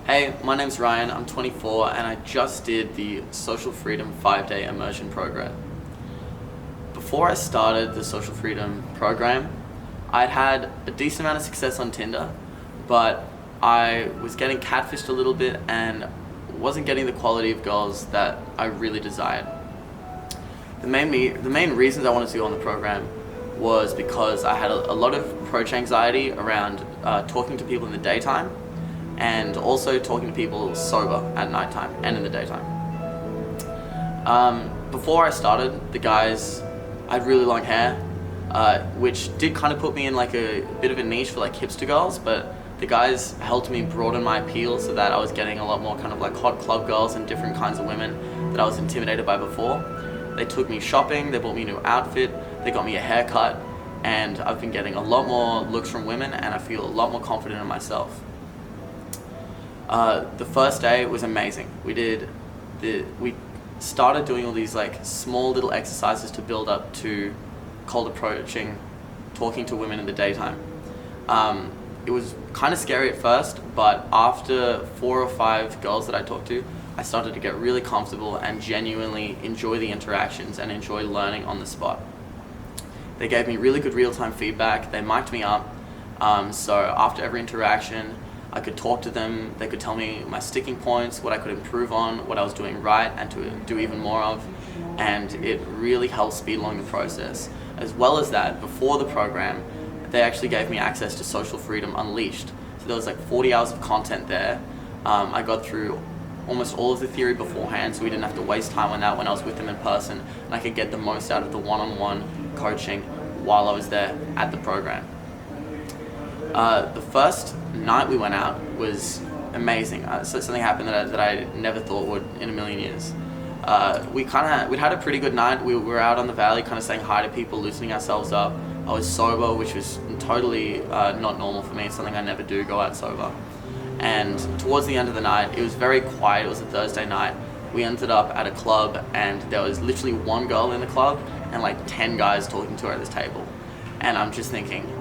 Hey, my name's Ryan, I'm 24 and I just did the Social Freedom 5-day immersion program. Before I started the Social Freedom program, I'd had a decent amount of success on Tinder, but I was getting catfished a little bit and wasn't getting the quality of girls that I really desired. The main reasons I wanted to go on the program was because I had a lot of approach anxiety around talking to people in the daytime, and also talking to people sober at nighttime and in the daytime. Before I started, the guys, I had really long hair, which did kind of put me in like a bit of a niche for like hipster girls, but the guys helped me broaden my appeal so that I was getting a lot more kind of like hot club girls and different kinds of women that I was intimidated by before. They took me shopping, they bought me a new outfit, they got me a haircut, and I've been getting a lot more looks from women and I feel a lot more confident in myself. The first day was amazing. We started doing all these like small little exercises to build up to cold approaching, talking to women in the daytime. It was kind of scary at first, but after 4 or 5 girls that I talked to, I started to get really comfortable and genuinely enjoy the interactions and enjoy learning on the spot. They gave me really good real-time feedback, they mic'd me up, so after every interaction, I could talk to them, they could tell me my sticking points, what I could improve on, what I was doing right and to do even more of, and it really helped speed along the process. As well as that, before the program, they actually gave me access to Social Freedom Unleashed. So there was like 40 hours of content there. I got through almost all of the theory beforehand, so we didn't have to waste time on that when I was with them in person, and I could get the most out of the one-on-one coaching while I was there at the program. The first night we went out was amazing. So something happened that I never thought would in a million years. We'd had a pretty good night. We were out on the valley kind of saying hi to people, loosening ourselves up. I was sober, which was totally not normal for me. It's something I never do, go out sober. And towards the end of the night, it was very quiet. It was a Thursday night. We ended up at a club and there was literally one girl in the club and like 10 guys talking to her at this table. And I'm just thinking,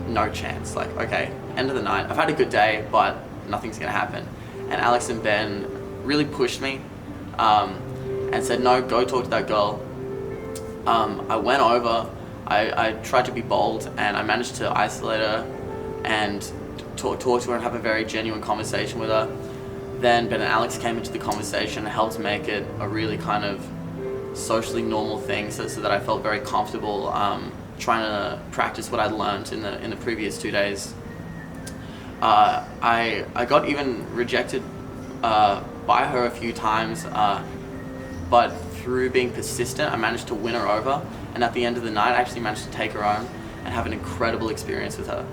no chance. Like, okay, end of the night. I've had a good day, but nothing's gonna happen. And Alex and Ben really pushed me and said, no, go talk to that girl. I went over, I tried to be bold, and I managed to isolate her and talk to her and have a very genuine conversation with her. Then Ben and Alex came into the conversation and helped make it a really kind of socially normal thing so that I felt very comfortable trying to practice what I'd learned in the previous 2 days. I got even rejected by her a few times, but through being persistent, I managed to win her over, and at the end of the night, I actually managed to take her home and have an incredible experience with her.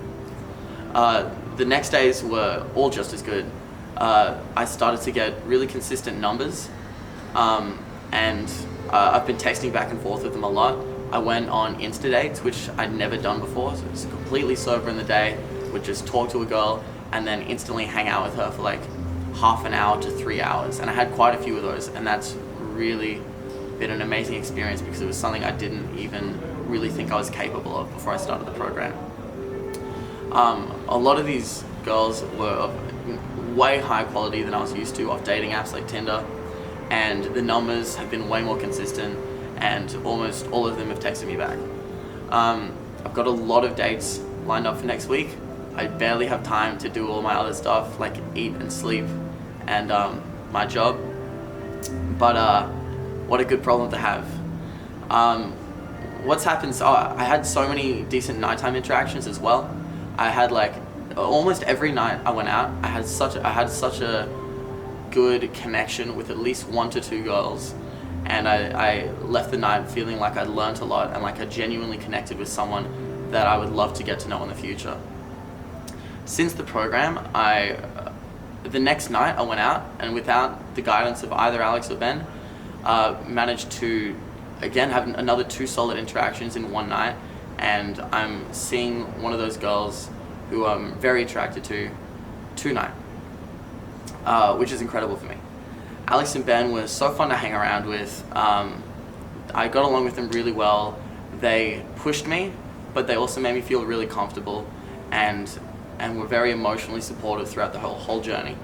The next days were all just as good. I started to get really consistent numbers, and I've been texting back and forth with them a lot. I went on Insta dates, which I'd never done before, so it was completely sober in the day, would just talk to a girl and then instantly hang out with her for like half an hour to 3 hours. And I had quite a few of those, and that's really been an amazing experience because it was something I didn't even really think I was capable of before I started the program. A lot of these girls were of way higher quality than I was used to off dating apps like Tinder, and the numbers have been way more consistent, and almost all of them have texted me back. I've got a lot of dates lined up for next week. I barely have time to do all my other stuff like eat and sleep and my job, but what a good problem to have. What's happened, so I had so many decent nighttime interactions as well. I had like almost every night I went out, I had such a good connection with at least 1 to 2 girls. And I left the night feeling like I'd learned a lot and like I genuinely connected with someone that I would love to get to know in the future. Since the program, the next night I went out, and without the guidance of either Alex or Ben, managed to again have another 2 solid interactions in one night, and I'm seeing one of those girls who I'm very attracted to tonight, which is incredible for me. Alex and Ben were so fun to hang around with. I got along with them really well. They pushed me, but they also made me feel really comfortable and were very emotionally supportive throughout the whole journey.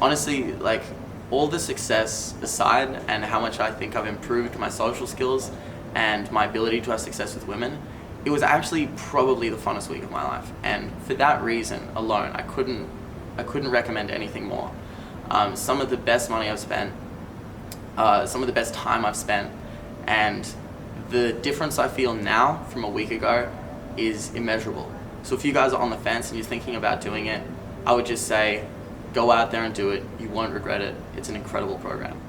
Honestly, like, all the success aside and how much I think I've improved my social skills and my ability to have success with women, it was actually probably the funnest week of my life. And for that reason alone, I couldn't recommend anything more. Some of the best money I've spent, some of the best time I've spent, and the difference I feel now from a week ago is immeasurable. So if you guys are on the fence and you're thinking about doing it, I would just say, go out there and do it. You won't regret it. It's an incredible program.